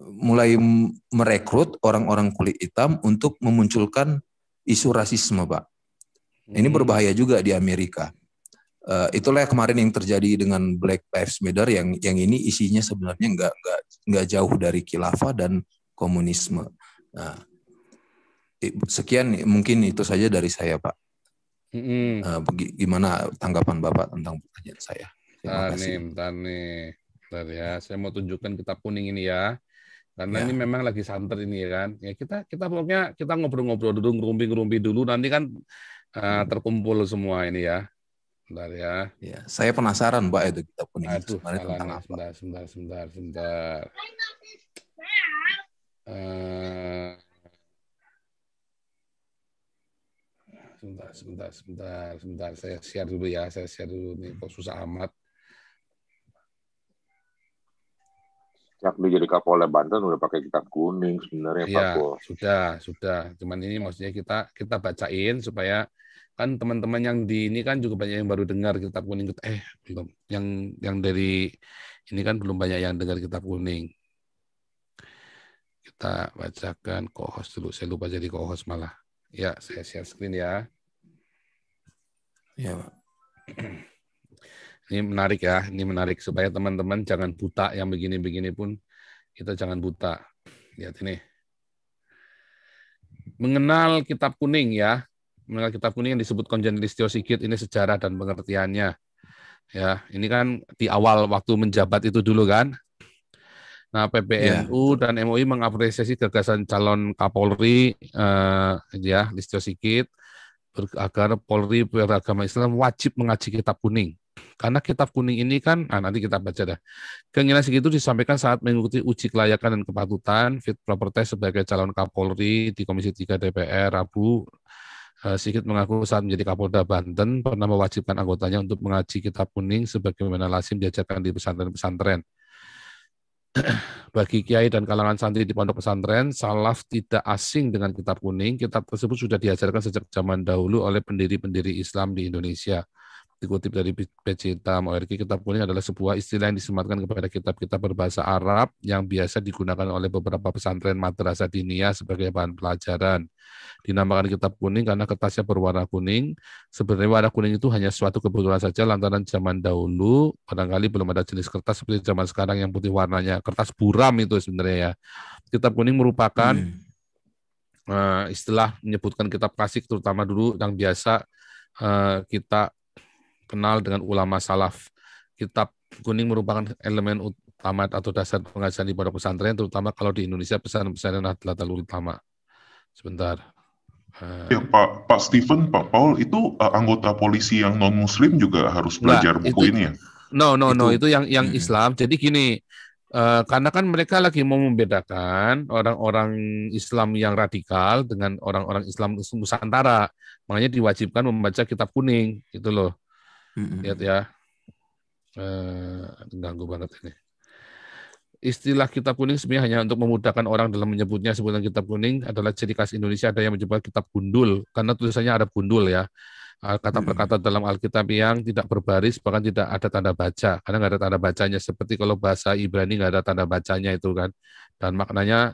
mulai merekrut orang-orang kulit hitam untuk memunculkan isu rasisme, Pak. Ini berbahaya juga di Amerika. Itulah kemarin yang terjadi dengan Black Lives Matter yang ini isinya sebenarnya nggak jauh dari khilafah dan komunisme. Nah, sekian mungkin itu saja dari saya, Pak. Gimana tanggapan Bapak tentang pertanyaan saya? Terima kasih. Bentar ya, saya mau tunjukkan kitab kuning ini ya. Karena ini memang lagi santer ini ya kan. Ya kita pokoknya kita ngobrol-ngobrol dulu, ngerumpi dulu, nanti kan terkumpul semua ini ya. Bentar ya. Ya, saya penasaran Pak itu kitab kuning itu sebenarnya salah tentang nih. apa? Sebentar. Sebentar. Saya share dulu ya. Nih, kok susah amat. Sejak dia jadi Kapolda Banten udah pakai kitab kuning sebenarnya Pak Bos. Sudah. Cuman ini maksudnya kita bacain supaya kan teman-teman yang di ini kan juga banyak yang baru dengar kitab kuning. Belum. Yang dari ini kan belum banyak yang dengar kitab kuning. Kita bacakan co-host dulu. Saya lupa jadi co-host malah. Ya, saya share screen ya. Ya, Pak. Ini menarik supaya teman-teman jangan buta yang begini-begini pun kita jangan buta. Lihat ini. Mengenal kitab kuning ya. Mengenal kitab kuning yang disebut Konjen Listio Sigit ini sejarah dan pengertiannya. Ya, ini kan di awal waktu menjabat itu dulu kan. Nah, PBNU dan MUI mengapresiasi gagasan calon Kapolri Listio Sigit agar Polri beragama Islam wajib mengaji kitab kuning. Karena kitab kuning ini kan, nanti kita baca dah. Keinginan segitu disampaikan saat mengikuti uji kelayakan dan kepatutan fit proper test sebagai calon Kapolri di Komisi 3 DPR Rabu. Sigit mengaku saat menjadi Kapolda Banten pernah mewajibkan anggotanya untuk mengaji kitab kuning sebagaimana lazim diajarkan di pesantren-pesantren. Bagi kiai dan kalangan santri di pondok pesantren, salaf tidak asing dengan kitab kuning. Kitab tersebut sudah diajarkan sejak zaman dahulu oleh pendiri-pendiri Islam di Indonesia. Dikutip dari PC Hitam ORG, kitab kuning adalah sebuah istilah yang disematkan kepada kitab-kitab berbahasa Arab yang biasa digunakan oleh beberapa pesantren madrasah diniyah sebagai bahan pelajaran. Dinamakan kitab kuning karena kertasnya berwarna kuning. Sebenarnya warna kuning itu hanya suatu kebetulan saja lantaran zaman dahulu barangkali belum ada jenis kertas seperti zaman sekarang yang putih warnanya. Kertas buram itu sebenarnya ya. Kitab kuning merupakan istilah menyebutkan kitab klasik terutama dulu yang biasa kita kenal dengan ulama salaf. Kitab kuning merupakan elemen utama atau dasar pengajaran di pondok pesantren, terutama kalau di Indonesia pesantren Nahdlatul Ulama. Sebentar. Ya Pak Stephen, Pak Paul, itu anggota polisi yang non-muslim juga harus belajar buku ini ya? No, itu yang Islam. Jadi gini, karena kan mereka lagi mau membedakan orang-orang Islam yang radikal dengan orang-orang Islam Nusantara. Makanya diwajibkan membaca kitab kuning, gitu loh. Lihat ya, ganggu banget ini. Istilah kitab kuning sebenarnya hanya untuk memudahkan orang dalam menyebutnya. Sebutan kitab kuning adalah ciri khas Indonesia. Ada yang menyebut kitab gundul, karena tulisannya Arab gundul ya. Kata per kata dalam Alkitab yang tidak berbaris, bahkan tidak ada tanda baca. Karena nggak ada tanda bacanya. Seperti kalau bahasa Ibrani nggak ada tanda bacanya itu kan. Dan maknanya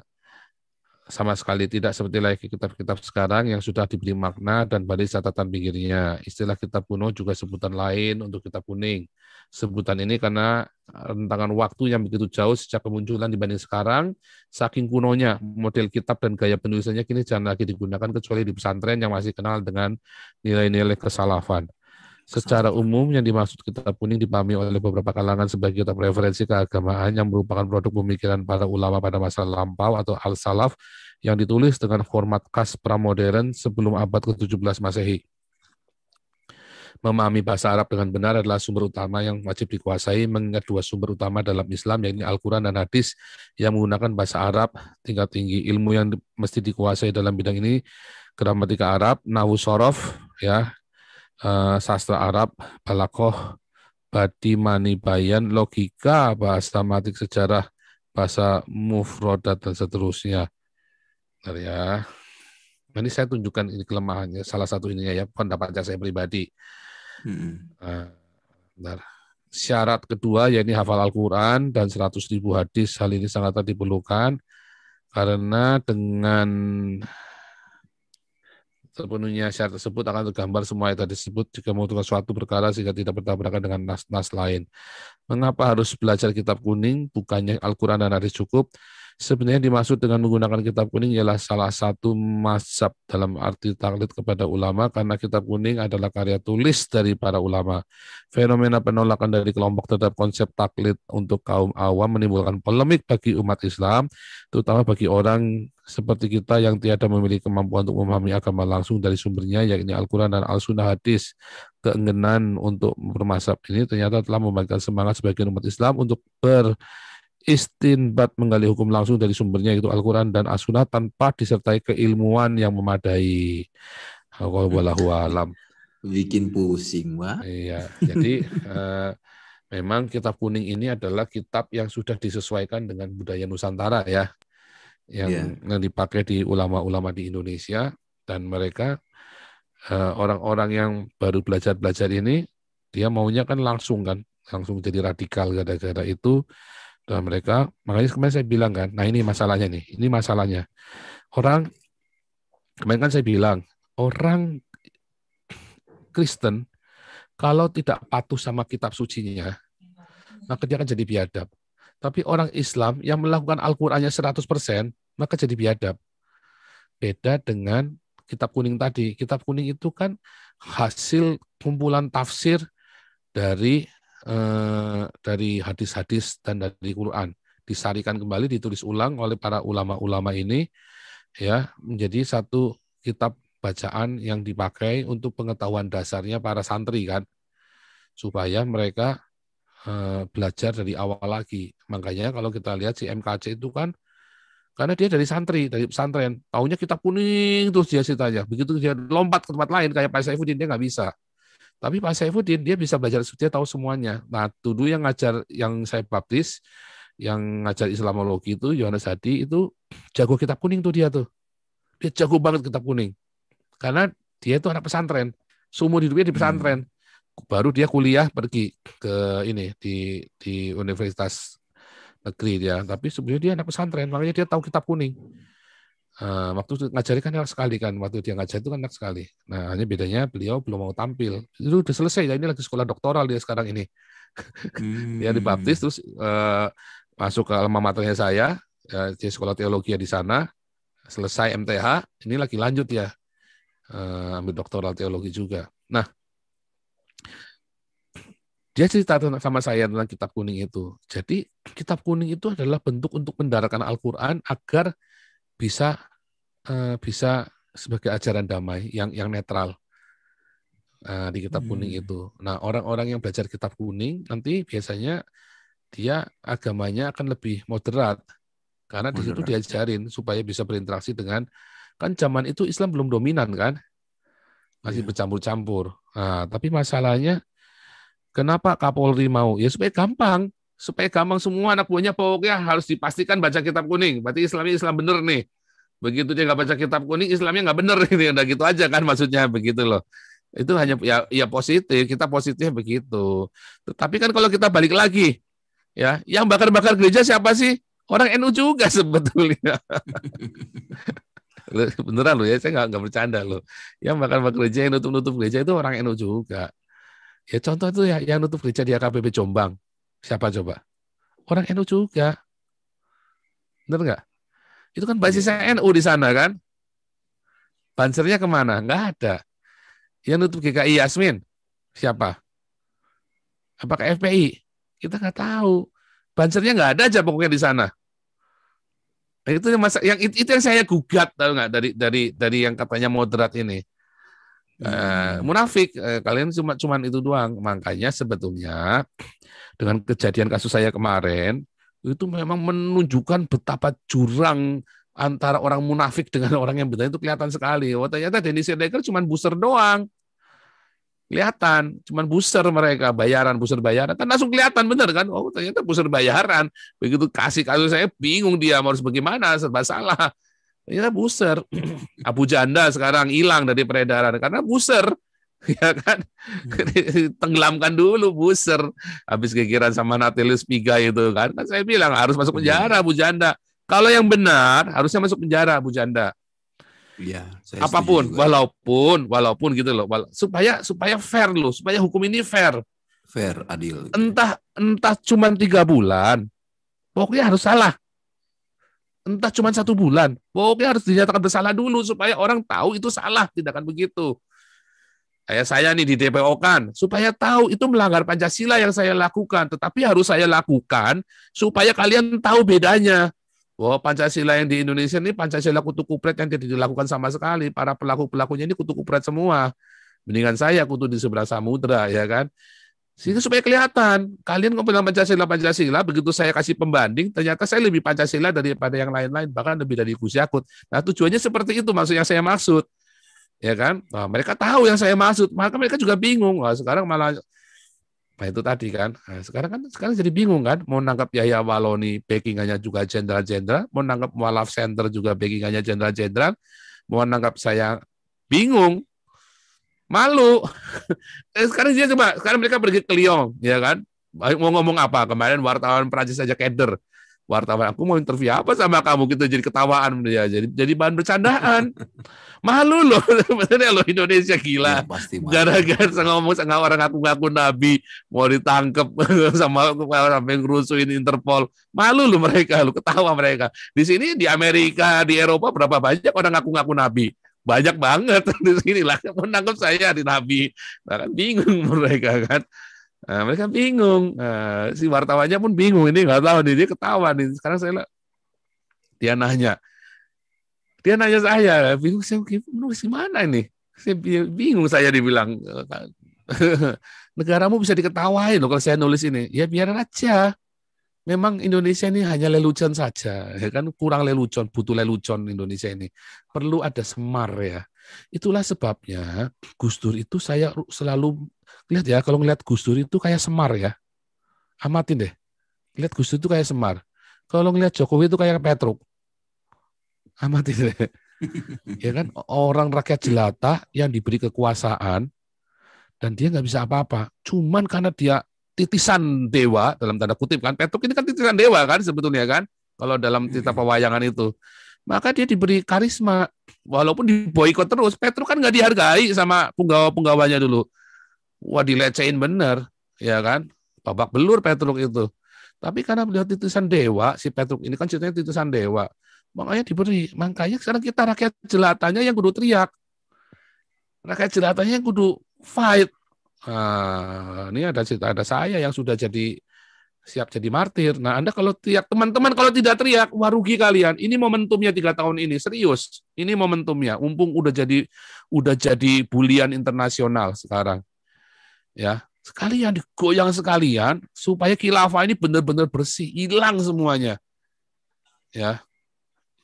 sama sekali tidak seperti lagi kitab-kitab sekarang yang sudah diberi makna dan baris catatan pinggirnya. Istilah kitab kuno juga sebutan lain untuk kitab kuning. Sebutan ini karena rentangan waktu yang begitu jauh sejak kemunculan dibanding sekarang, saking kunonya model kitab dan gaya penulisannya kini jarang lagi digunakan kecuali di pesantren yang masih kenal dengan nilai-nilai kesalafan. Secara umum yang dimaksud kitab kuning dipahami oleh beberapa kalangan sebagai kitab referensi keagamaan yang merupakan produk pemikiran para ulama pada masa lampau atau al-salaf yang ditulis dengan format khas pramodern sebelum abad ke-17 Masehi. Memahami bahasa Arab dengan benar adalah sumber utama yang wajib dikuasai, mengingat dua sumber utama dalam Islam, yaitu Al-Quran dan Hadis yang menggunakan bahasa Arab tingkat tinggi. Ilmu yang mesti dikuasai dalam bidang ini, gramatika Arab, nahwu sorof, ya, sastra Arab, balaghah, badi, mani, bayan, logika, bahasa matik, sejarah, bahasa mufrodat, dan seterusnya. Bentar ya. Ini saya tunjukkan ini kelemahannya, salah satu ininya ya, pendapatnya saya pribadi. Bentar. Syarat kedua yaitu hafal Al-Quran dan 100.000 hadis. Hal ini sangat diperlukan karena dengan sepenuhnya syarat tersebut akan tergambar semua ayat disebut jika membutuhkan suatu perkara sehingga tidak bertabrakan dengan nas-nas lain. Mengapa harus belajar kitab kuning? Bukannya Al-Quran dan hadis cukup? Sebenarnya dimaksud dengan menggunakan kitab kuning ialah salah satu mazhab dalam arti taklid kepada ulama, karena kitab kuning adalah karya tulis dari para ulama. Fenomena penolakan dari kelompok terhadap konsep taklid untuk kaum awam menimbulkan polemik bagi umat Islam, terutama bagi orang seperti kita yang tiada memiliki kemampuan untuk memahami agama langsung dari sumbernya, yakni Al-Quran dan Al-Sunnah hadis. Keengganan untuk bermazhab ini ternyata telah membangkitkan semangat sebagian umat Islam untuk istinbat menggali hukum langsung dari sumbernya, yaitu Al-Quran dan As-Sunnah, tanpa disertai keilmuan yang memadai. Wallahu alam. Bikin pusing, Wak. Iya, jadi memang kitab kuning ini adalah kitab yang sudah disesuaikan dengan budaya Nusantara ya, yang dipakai di ulama-ulama di Indonesia, dan mereka orang-orang yang baru belajar ini, dia maunya kan langsung jadi radikal gara-gara itu. Dan mereka, makanya kemarin saya bilang kan, nah ini masalahnya nih, ini masalahnya. Orang, kemarin kan saya bilang, orang Kristen, kalau tidak patuh sama kitab sucinya, maka dia akan jadi biadab. Tapi orang Islam yang melakukan Al-Qur'annya 100%, maka jadi biadab. Beda dengan kitab kuning tadi. Kitab kuning itu kan hasil kumpulan tafsir dari hadis-hadis dan dari Quran, disarikan kembali, ditulis ulang oleh para ulama-ulama ini ya, menjadi satu kitab bacaan yang dipakai untuk pengetahuan dasarnya para santri kan, supaya mereka belajar dari awal lagi. Makanya kalau kita lihat si MKC itu kan, karena dia dari santri, dari pesantren, taunya kitab kuning terus dia ceritanya, begitu dia lompat ke tempat lain kayak Pak Saifuddin, dia nggak bisa. Tapi Pak Saifuddin dia bisa belajar, dia tahu semuanya. Nah, dulu yang ngajar, yang saya baptis, yang ngajar Islamologi itu Yohanes Hadi, itu jago kitab kuning tuh dia tuh. Dia jago banget kitab kuning. Karena dia itu anak pesantren. Seumur hidupnya di pesantren. Baru dia kuliah pergi ke ini di universitas negeri dia. Tapi sebelumnya dia anak pesantren, makanya dia tahu kitab kuning. Waktu ngajarin kan enak sekali kan, waktu dia ngajar itu kan enak sekali. Nah, hanya bedanya beliau belum mau tampil. Itu udah selesai, ya ini lagi sekolah doktoral dia sekarang ini. Dia dibaptis terus masuk ke alma maternya saya, dia sekolah teologi di sana, selesai MTH, ini lagi lanjut ya, ambil doktoral teologi juga. Nah, dia cerita sama saya tentang kitab kuning itu. Jadi kitab kuning itu adalah bentuk untuk mendaratkan Al-Quran agar bisa sebagai ajaran damai yang netral di kitab kuning itu. Nah, orang-orang yang belajar kitab kuning nanti biasanya dia agamanya akan lebih moderat, karena di situ diajarin supaya bisa berinteraksi dengan, kan zaman itu Islam belum dominan kan, masih bercampur-campur. Nah, tapi masalahnya kenapa Kapolri mau? Ya supaya gampang semua anak buahnya pokoknya harus dipastikan baca kitab kuning. Berarti Islam bener nih. Begitu dia nggak baca kitab kuning, Islamnya nggak bener. Udah gitu aja kan maksudnya, begitu loh. Itu hanya ya positif, kita positifnya begitu. Tapi kan kalau kita balik lagi, ya yang bakar-bakar gereja siapa sih? Orang NU juga sebetulnya. Beneran loh ya, saya nggak bercanda loh. Yang bakar-bakar gereja, yang nutup gereja itu orang NU juga. Ya contoh tuh ya, yang nutup gereja di AKBP Jombang, siapa coba? Orang NU juga. Bener nggak? Itu kan basisnya NU di sana kan. Bansernya kemana? Nggak ada. Yang nutup GKI Yasmin, siapa? Apakah FPI? Kita nggak tahu. Bansernya nggak ada aja pokoknya di sana. Nah, itu yang saya gugat, tahu nggak, dari yang katanya moderat ini. Munafik, kalian cuman itu doang. Makanya sebetulnya dengan kejadian kasus saya kemarin itu memang menunjukkan betapa jurang antara orang munafik dengan orang yang benar itu kelihatan sekali. Oh, ternyata Denny Sirdeker cuma booster doang. Kelihatan, cuma booster mereka, booster bayaran. Kan langsung kelihatan benar kan? Oh, ternyata booster bayaran. Begitu kasih kasus saya bingung dia harus bagaimana, serba salah. Ternyata booster. Abu Janda sekarang hilang dari peredaran karena booster. Ya kan? Tenggelamkan dulu, buser. Habis kekiran sama Natilius Piga itu kan. Kan saya bilang harus masuk penjara, Bu Janda. Kalau yang benar harusnya masuk penjara, Bu Janda. Iya, saya Apapun, setuju juga. walaupun gitu loh. Supaya fair loh, supaya hukum ini fair. Fair, adil. Entah cuma 3 bulan, pokoknya harus salah. Entah cuma 1 bulan, pokoknya harus dinyatakan bersalah dulu supaya orang tahu itu salah, tidak akan begitu. Kayak saya nih di DPO kan, supaya tahu itu melanggar Pancasila yang saya lakukan, tetapi harus saya lakukan supaya kalian tahu bedanya. Bahwa Pancasila yang di Indonesia ini Pancasila kutu kupret yang tidak dilakukan sama sekali. Para pelaku-pelakunya ini kutu kupret semua. Mendingan saya kutu di seberang samudra, ya kan? Itu supaya kelihatan. Kalian ngomong Pancasila, begitu saya kasih pembanding, ternyata saya lebih Pancasila daripada yang lain-lain, bahkan lebih dari Gus Yakut. Nah, tujuannya seperti itu, maksud yang saya maksud. Ya kan? Nah, mereka tahu yang saya maksud, maka mereka juga bingung. Nah, sekarang malah itu tadi kan. Nah, sekarang jadi bingung kan, mau nangkap Yahya Waloni backingannya juga jenderal-jenderal, mau nangkap Mualaf Center juga backingannya jenderal-jenderal, mau nangkap saya bingung. Malu. Sekarang mereka pergi ke Lyon, ya kan? Mau ngomong apa? Kemarin wartawan Prancis saja keder. Wartawan, aku mau interview apa sama kamu, kita jadi ketawaan dia, jadi bahan bercandaan. Malu loh, sebenarnya loh Indonesia gila. Ya, pasti malu. Gara-gara ngomong sama orang ngaku-ngaku nabi mau ditangkap sama sampai ngerusuin Interpol. Malu loh mereka, lo ketawa mereka. Di sini di Amerika, di Eropa berapa banyak orang ngaku-ngaku nabi? Banyak banget di sini lah menangkap saya di nabi. Nah, kan bingung mereka kan. Nah, mereka bingung. Nah, si wartawannya pun bingung. Ini nggak tahu nih, dia ketawa nih. Sekarang dia nanya saya, bingung saya nulis gimana ini? Saya bingung, saya dibilang negaramu bisa diketawain loh kalau saya nulis ini. Ya biarin aja. Memang Indonesia ini hanya lelucon saja, ya kan, kurang lelucon, butuh lelucon Indonesia ini. Perlu ada semar ya. Itulah sebabnya Gus Dur itu saya selalu lihat ya, kalau ngelihat Gus Dur itu kayak semar ya. Amatin deh. Lihat Gus Dur itu kayak semar. Kalau ngelihat Jokowi itu kayak Petruk. Amatin deh. Ya kan, orang rakyat jelata yang diberi kekuasaan dan dia nggak bisa apa-apa. Cuman karena dia titisan dewa, dalam tanda kutip kan, Petruk ini kan titisan dewa kan sebetulnya kan, kalau dalam cerita pewayangan itu. Maka dia diberi karisma, walaupun diboikot terus. Petruk kan nggak dihargai sama penggawa-penggawanya dulu. Wah, dilecehin bener, ya kan, babak belur Petruk itu. Tapi karena beliau titisan dewa, si Petruk ini kan ceritanya titisan dewa, makanya diberi. Makanya sekarang kita rakyat jelatanya yang kudu teriak, rakyat jelatanya yang kudu fight. Nah, ini ada saya yang sudah siap jadi martir. Nah, Anda kalau teriak, teman-teman kalau tidak teriak, wah rugi kalian. Ini momentumnya 3 tahun ini, serius. Ini momentumnya. Mumpung udah jadi bulian internasional sekarang. Ya, sekalian digoyang sekalian supaya khilafah ini benar-benar bersih, hilang semuanya. Ya.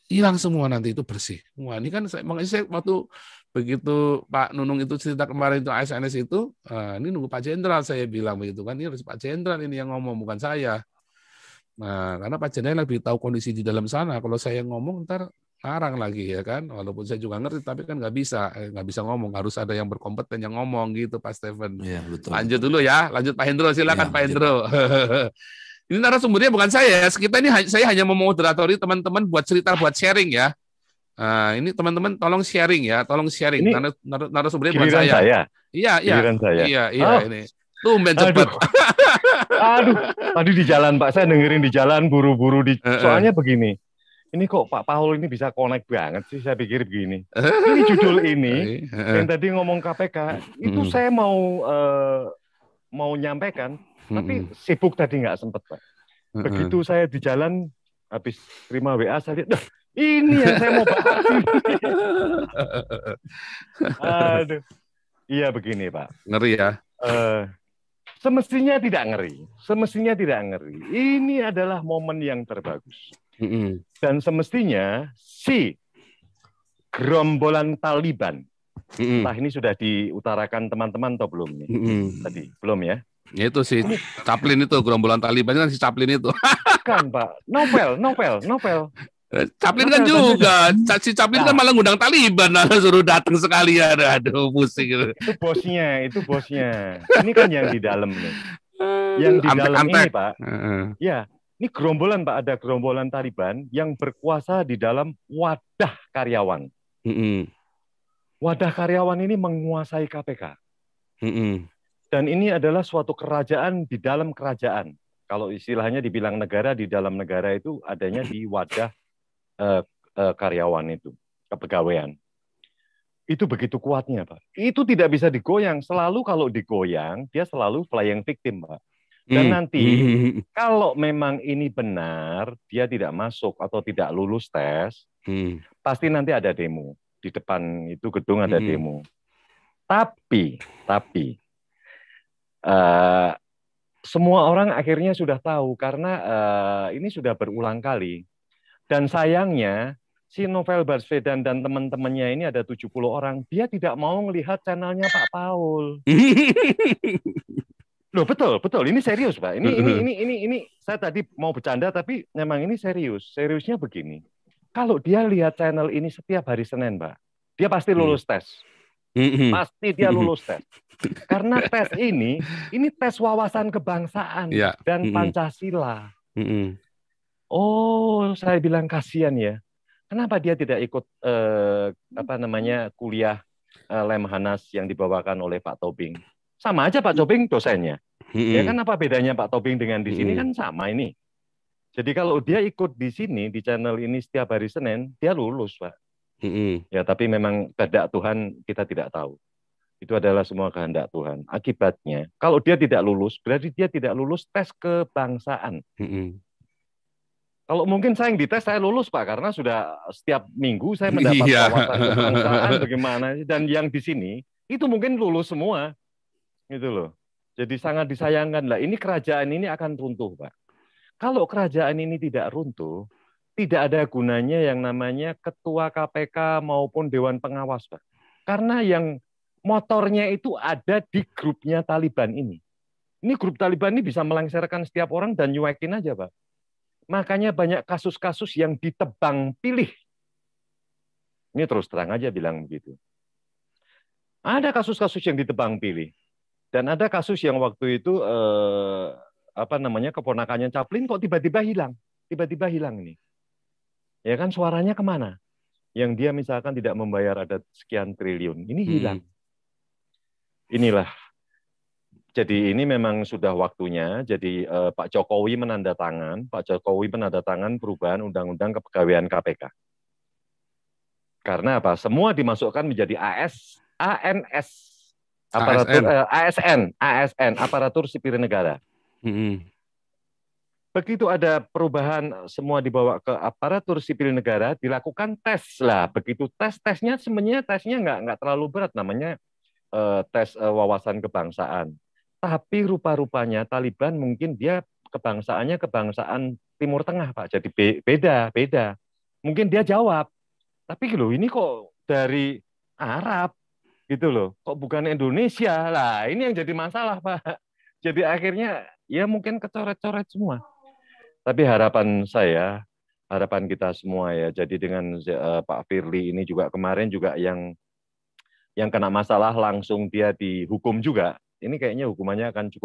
Hilang semua nanti itu bersih. Wah, ini kan makanya saya waktu begitu Pak Nunung itu cerita kemarin itu ASNS itu, ini nunggu Pak Jenderal saya bilang begitu kan, ini harus Pak Jenderal ini yang ngomong bukan saya. Nah, karena Pak Jenderal lebih tahu kondisi di dalam sana. Kalau saya ngomong ntar ngarang lagi ya kan, walaupun saya juga ngerti tapi kan nggak bisa ngomong, harus ada yang berkompeten yang ngomong gitu Pak Steven. Ya, betul, lanjut dulu ya, lanjut Pak Hendro, silakan ya, Pak Hendro. Ini narasumbernya bukan saya, kita ini saya hanya memoderatori teman-teman buat cerita, buat sharing ya. Nah, ini teman-teman tolong sharing ya, tolong sharing. Narasumbernya bukan saya. Iya, ini. Tumben cepat. Aduh, tadi di jalan Pak, saya dengerin di jalan buru-buru soalnya begini. Ini kok Pak Paul ini bisa connect banget sih, saya pikir begini. Ini judul ini yang tadi ngomong KPK, itu saya mau nyampaikan, tapi sibuk tadi nggak sempet Pak. Begitu saya di jalan habis terima WA saya lihat, ini yang saya mau bahas. Aduh, iya begini Pak. Ngeri ya. Semestinya tidak ngeri. Ini adalah momen yang terbagus. Dan semestinya si gerombolan Taliban, entah ini sudah diutarakan teman-teman atau belum nih? Tadi belum ya? Itu si Chaplin itu, gerombolan Taliban kan si Chaplin itu. Bukan Pak, novel. Chaplin kan juga, si Chaplin kan malah ngundang Taliban, suruh datang sekalian, aduh pusing. Itu bosnya. Ini kan yang di dalam nih. Yang di dalam ini Pak, ya, ini gerombolan Pak, ada gerombolan Taliban yang berkuasa di dalam wadah karyawan. Wadah karyawan ini menguasai KPK. Dan ini adalah suatu kerajaan di dalam kerajaan. Kalau istilahnya dibilang negara, di dalam negara itu adanya di wadah karyawan itu, kepegawaian. Itu begitu kuatnya, Pak. Itu tidak bisa digoyang. Selalu kalau digoyang, dia selalu flying victim, Pak. Dan nanti, kalau memang ini benar, dia tidak masuk atau tidak lulus tes, pasti nanti ada demo. Di depan itu gedung ada demo. Tapi, semua orang akhirnya sudah tahu, karena ini sudah berulang kali. Dan sayangnya, si Novel Baswedan dan teman-temannya ini ada 70 orang, dia tidak mau melihat channelnya Pak Paul. Loh, betul. Ini serius, Pak. Ini saya tadi mau bercanda, tapi memang ini serius. Seriusnya begini. Kalau dia lihat channel ini setiap hari Senin, Pak, dia pasti lulus tes. Pasti dia lulus tes. Karena tes ini tes wawasan kebangsaan dan Pancasila. Oh, saya bilang kasihan ya. Kenapa dia tidak ikut kuliah Lemhanas yang dibawakan oleh Pak Tobing? Sama aja Pak Tobing dosennya. Ya kan, apa bedanya Pak Tobing dengan di sini? Kan sama ini. Jadi kalau dia ikut di sini, di channel ini setiap hari Senin, dia lulus, Pak. Ya, tapi memang kehendak Tuhan kita tidak tahu. Itu adalah semua kehendak Tuhan. Akibatnya, kalau dia tidak lulus, berarti dia tidak lulus tes kebangsaan. Kalau mungkin saya yang dites, saya lulus, Pak, karena sudah setiap minggu saya mendapat wawasan kebangsaan bagaimana. Dan yang di sini, itu mungkin lulus semua. Gitu loh. Jadi sangat disayangkan lah. Ini kerajaan ini akan runtuh, Pak. Kalau kerajaan ini tidak runtuh, tidak ada gunanya yang namanya ketua KPK maupun Dewan Pengawas, Pak. Karena yang motornya itu ada di grupnya Taliban ini. Ini grup Taliban ini bisa melengsarkan setiap orang dan nyuekin aja, Pak. Makanya banyak kasus-kasus yang ditebang pilih. Ini terus terang aja bilang begitu. Ada kasus-kasus yang ditebang pilih. Dan ada kasus yang waktu itu keponakannya Chaplin kok tiba-tiba hilang. Tiba-tiba hilang ini. Ya kan, suaranya kemana? Yang dia misalkan tidak membayar ada sekian triliun. Ini hilang. Inilah. Jadi ini memang sudah waktunya. Jadi Pak Jokowi menandatangan perubahan Undang-Undang Kepegawaian KPK. Karena apa? Semua dimasukkan menjadi ASN, aparatur sipil negara. Begitu ada perubahan, semua dibawa ke aparatur sipil negara, dilakukan tes lah. Begitu tesnya sebenarnya nggak terlalu berat, namanya tes wawasan kebangsaan. Tapi rupa-rupanya Taliban mungkin dia kebangsaannya kebangsaan Timur Tengah, Pak. Jadi beda. Mungkin dia jawab. Tapi loh, ini kok dari Arab gitu loh. Kok bukan Indonesia? Lah, ini yang jadi masalah, Pak. Jadi akhirnya ya mungkin kecoret-coret semua. Tapi harapan kita semua ya. Jadi dengan Pak Firly ini juga kemarin juga yang kena masalah langsung dia dihukum juga. Ini kayaknya hukumannya akan cukup